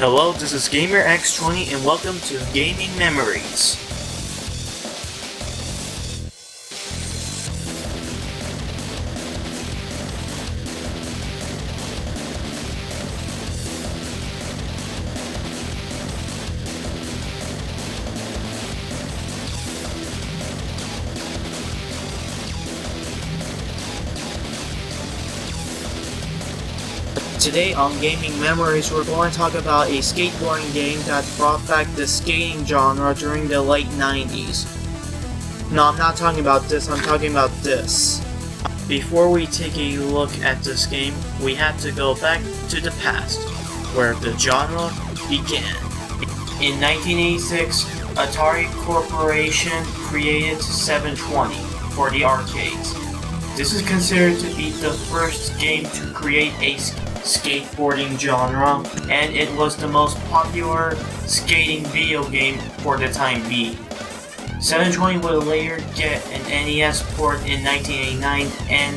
Hello, this is Sk8er and welcome to Gaming Memories. Today on Gaming Memories, we're going to talk about a skateboarding game that brought back the skating genre during the late 90s. No, I'm not talking about this, I'm talking about this. Before we take a look at this game, we have to go back to the past, where the genre began. In 1986, Atari Corporation created 720 for the arcades. This is considered to be the first game to create a skateboarding genre, and it was the most popular skating video game for the time being. 720 would later get an NES port in 1989 and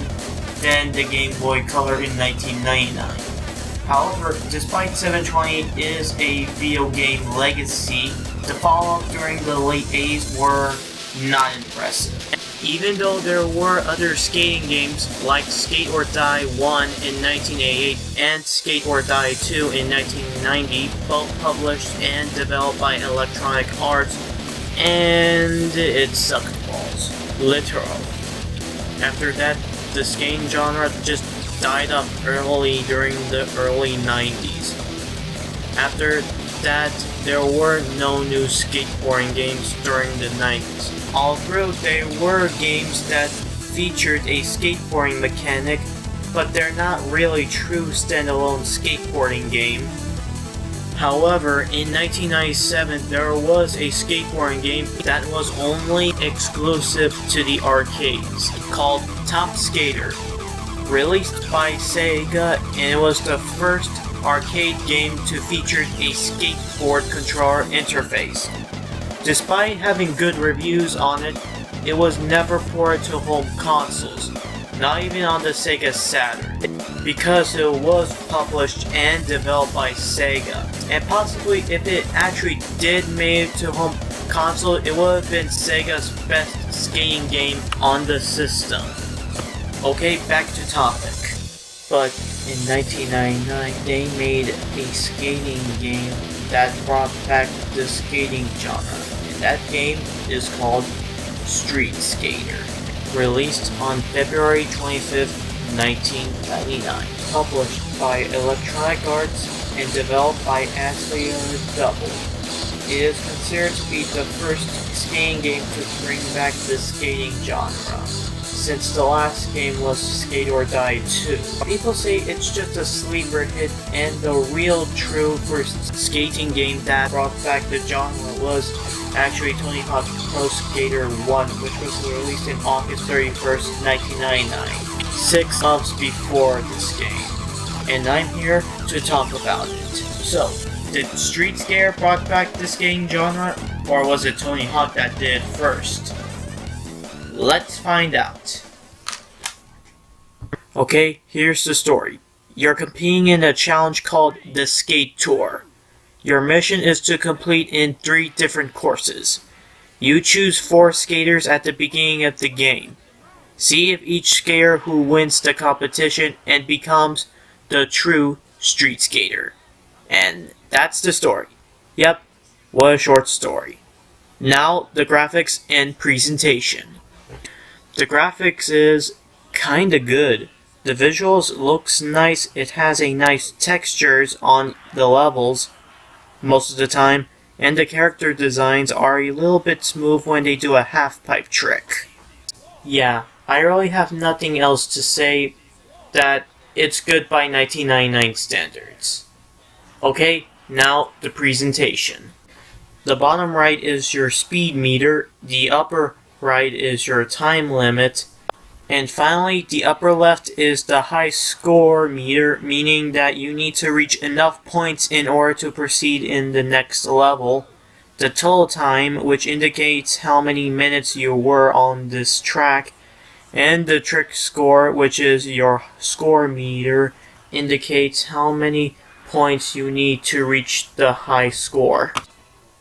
then the Game Boy Color in 1999. However, despite 720 is a video game legacy, the follow-up during the late 80s were not impressive. Even though there were other skating games like Sk8er 1 in 1988 and Sk8er 2 in 1990, both published and developed by Electronic Arts, and it sucked balls, literally. After that, the skating genre just died up early during the early 90s. After that, there were no new skateboarding games during the 90s. Although there were games that featured a skateboarding mechanic, but they're not really true standalone skateboarding game. However, in 1997 there was a skateboarding game that was only exclusive to the arcades, called Sk8er, released by Sega, and it was the first arcade game to feature a skateboard controller interface. Despite having good reviews on it, it was never ported to home consoles, not even on the Sega Saturn, because it was published and developed by Sega. And possibly if it actually did make it to home console, it would have been Sega's best skating game on the system. Okay, back to topic. But in 1999, they made a skating game that brought back the skating genre. That game is called Street Skater, released on February 25th, 1999, published by Electronic Arts and developed by Ashley Double. It is considered to be the first skating game to bring back the skating genre, since the last game was Sk8er 2. People say it's just a sleeper hit, and the real true first skating game that brought back the genre was actually Tony Hawk's Pro Skater 1, which was released in August 31st, 1999, 6 months before this game. And I'm here to talk about it. So, did Street Skater brought back the skating genre, or was it Tony Hawk that did it first? Let's find out. Okay, here's the story. You're competing in a challenge called the Skate Tour. Your mission is to complete in 3 different courses. You choose 4 skaters at the beginning of the game. See if each skater who wins the competition and becomes the true street skater. And that's the story. Yep, what a short story. Now, the graphics and presentation. The graphics is kinda good. The visuals looks nice, it has a nice textures on the levels most of the time, and the character designs are a little bit smooth when they do a half-pipe trick. Yeah, I really have nothing else to say that it's good by 1999 standards. Okay, now the presentation. The bottom right is your speed meter, the upper right is your time limit, and finally the upper left is the high score meter, meaning that you need to reach enough points in order to proceed in the next level. The total time, which indicates how many minutes you were on this track, and the trick score, which is your score meter, indicates how many points you need to reach the high score.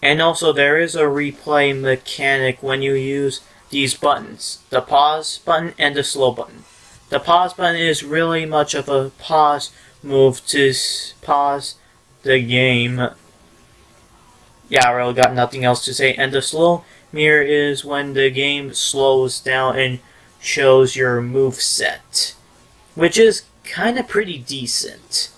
And also there is a replay mechanic when you use these buttons, the pause button and the slow button. The pause button is really much of a pause move to pause the game. Yeah, I really got nothing else to say. And the slow mirror is when the game slows down and shows your move set, which is kind of pretty decent.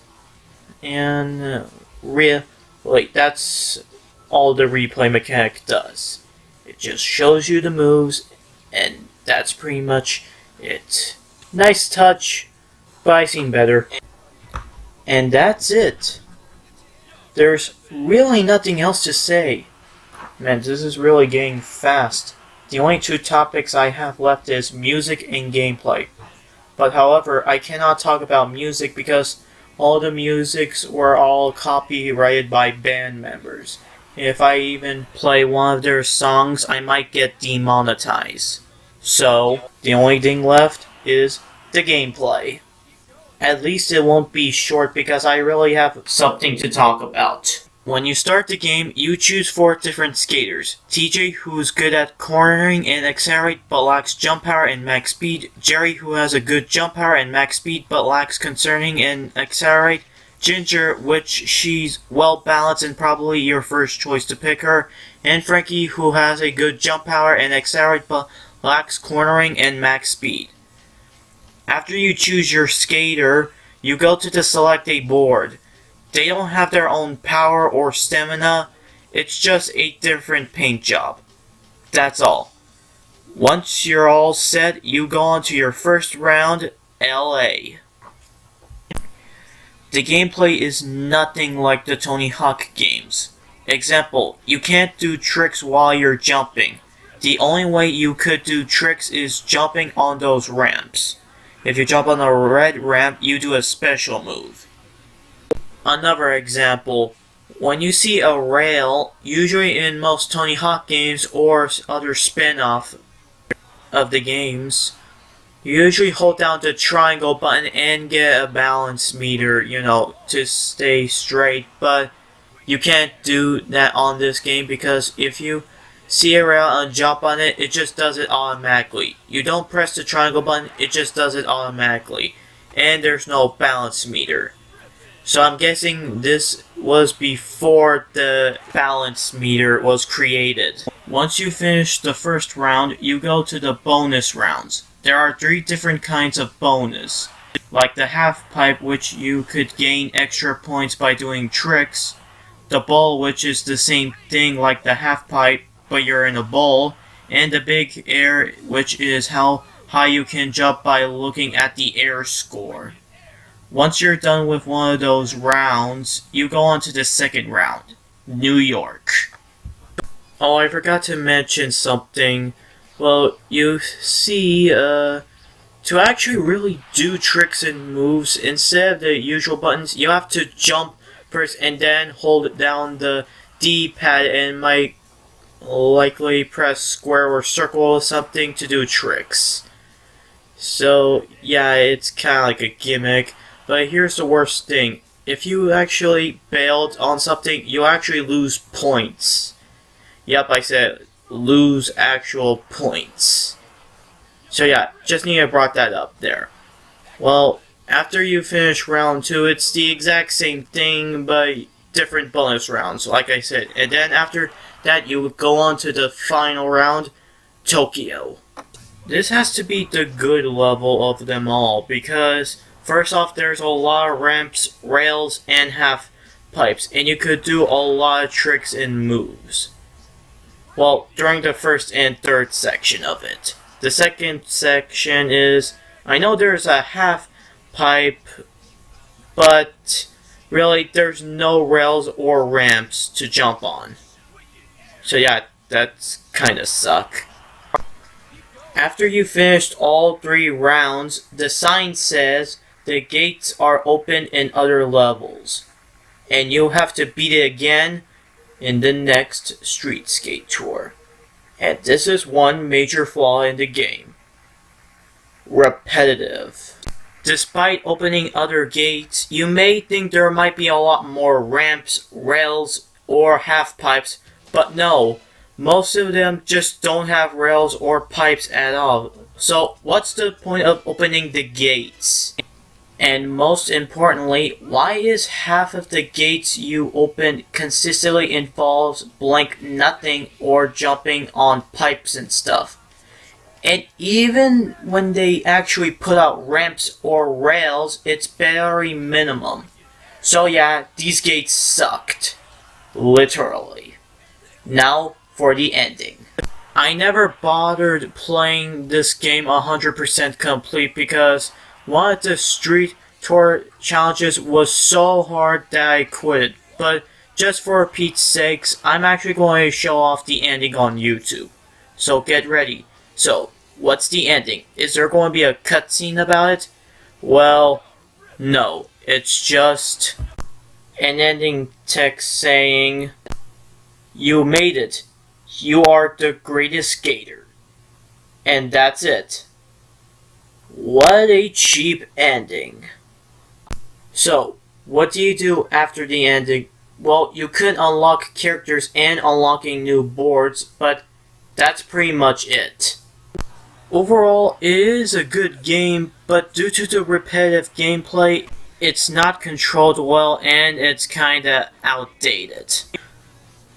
And really, that's all the replay mechanic does. It just shows you the moves, and that's pretty much it. Nice touch, but I've seen better. And that's it. There's really nothing else to say. Man, this is really getting fast. The only two topics I have left is music and gameplay. But however, I cannot talk about music because all the musics were all copyrighted by band members. If I even play one of their songs, I might get demonetized. So, the only thing left is the gameplay. At least it won't be short because I really have something to talk about. When you start the game, you choose 4 different skaters. TJ, who's good at cornering and accelerate but lacks jump power and max speed. Jerry, who has a good jump power and max speed but lacks concerning and accelerate. Ginger, which she's well balanced and probably your first choice to pick her. And Frankie, who has a good jump power and accelerate but lacks cornering and max speed. After you choose your skater, you go to the select a board. They don't have their own power or stamina, it's just a different paint job. That's all. Once you're all set, you go on to your first round, LA. The gameplay is nothing like the Tony Hawk games. Example, you can't do tricks while you're jumping. The only way you could do tricks is jumping on those ramps. If you jump on a red ramp, you do a special move. Another example, when you see a rail, usually in most Tony Hawk games or other spin-off of the games, you usually hold down the triangle button and get a balance meter, to stay straight, but you can't do that on this game because if you see a rail and jump on it, it just does it automatically. You don't press the triangle button, it just does it automatically. And there's no balance meter. So I'm guessing this was before the balance meter was created. Once you finish the first round, you go to the bonus rounds. There are 3 different kinds of bonus. Like the half pipe, which you could gain extra points by doing tricks. The bowl, which is the same thing like the half pipe, but you're in a bowl. And the big air, which is how high you can jump by looking at the air score. Once you're done with one of those rounds, you go on to the second round, New York. Oh, I forgot to mention something. Well, you see, to actually really do tricks and moves, instead of the usual buttons, you have to jump first and then hold down the D-pad and might likely press square or circle or something to do tricks. So, yeah, it's kind of like a gimmick. But here's the worst thing. If you actually bailed on something, you actually lose points. Yep, I said lose actual points. So yeah, just need to brought that up there. Well, after you finish round 2, it's the exact same thing, but different bonus rounds, like I said. And then after that, you go on to the final round, Tokyo. This has to be the good level of them all, because first off, there's a lot of ramps, rails, and half pipes, and you could do a lot of tricks and moves. Well, during the first and third section of it. The second section is, I know there's a half pipe, but really there's no rails or ramps to jump on. So yeah, that's kinda suck. After you finished all 3 rounds, the sign says the gates are open in other levels, and you'll have to beat it again in the next Street Skate Tour. And this is one major flaw in the game. Repetitive. Despite opening other gates, you may think there might be a lot more ramps, rails, or half pipes, but no, most of them just don't have rails or pipes at all. So what's the point of opening the gates? And most importantly, why is half of the gates you open consistently involves blank nothing or jumping on pipes and stuff? And even when they actually put out ramps or rails, it's very minimum. So yeah, these gates sucked. Literally. Now for the ending. I never bothered playing this game 100% complete because one of the street tour challenges was so hard that I quit. But just for Pete's sakes, I'm actually going to show off the ending on YouTube. So get ready. So, what's the ending? Is there going to be a cutscene about it? Well, no. It's just an ending text saying, "You made it. You are the greatest skater." And that's it. What a cheap ending. So, what do you do after the ending? Well, you could unlock characters and unlocking new boards, but that's pretty much it. Overall, it is a good game, but due to the repetitive gameplay, it's not controlled well and it's kinda outdated.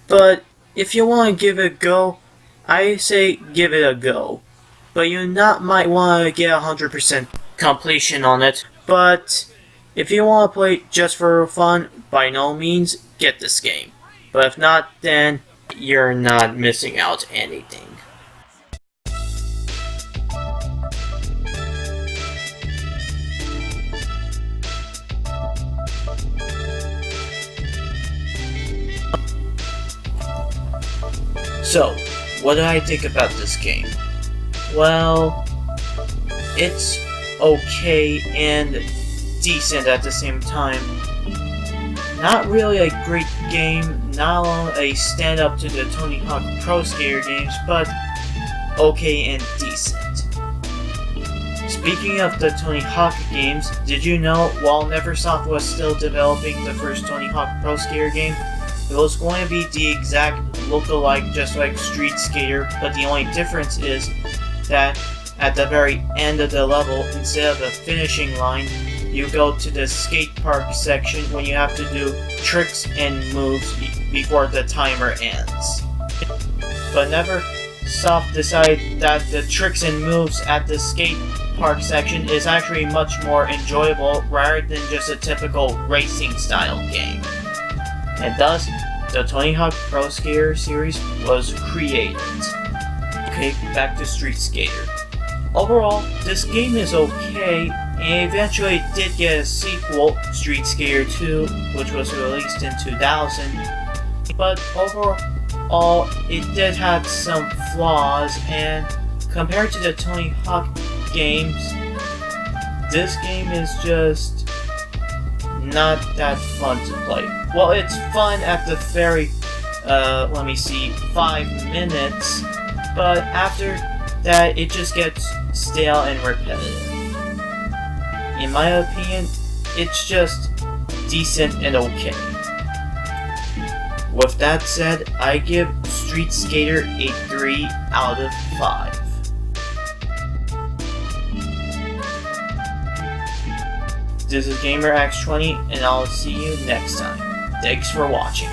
But if you want to give it a go, I say give it a go. But you might want to get 100% completion on it. But if you want to play it just for fun, by no means, get this game. But if not, then you're not missing out anything. So, what do I think about this game? Well, it's okay and decent at the same time. Not really a great game, not a stand up to the Tony Hawk Pro Skater games, but okay and decent. Speaking of the Tony Hawk games, did you know while Neversoft was still developing the first Tony Hawk Pro Skater game, it was going to be the exact lookalike just like Street Skater, but the only difference is that at the very end of the level, instead of the finishing line, you go to the skate park section when you have to do tricks and moves before the timer ends. But Neversoft decided that the tricks and moves at the skate park section is actually much more enjoyable rather than just a typical racing style game. And thus, the Tony Hawk Pro Skater series was created. Okay, back to Street Skater. Overall, this game is okay, and eventually it did get a sequel, Street Skater 2, which was released in 2000. But overall, it did have some flaws, and compared to the Tony Hawk games, this game is just not that fun to play. Well, it's fun at the very, 5 minutes, but after that, it just gets stale and repetitive. In my opinion, it's just decent and okay. With that said, I give Street Skater a 3 out of 5. This is GamerX20, and I'll see you next time. Thanks for watching.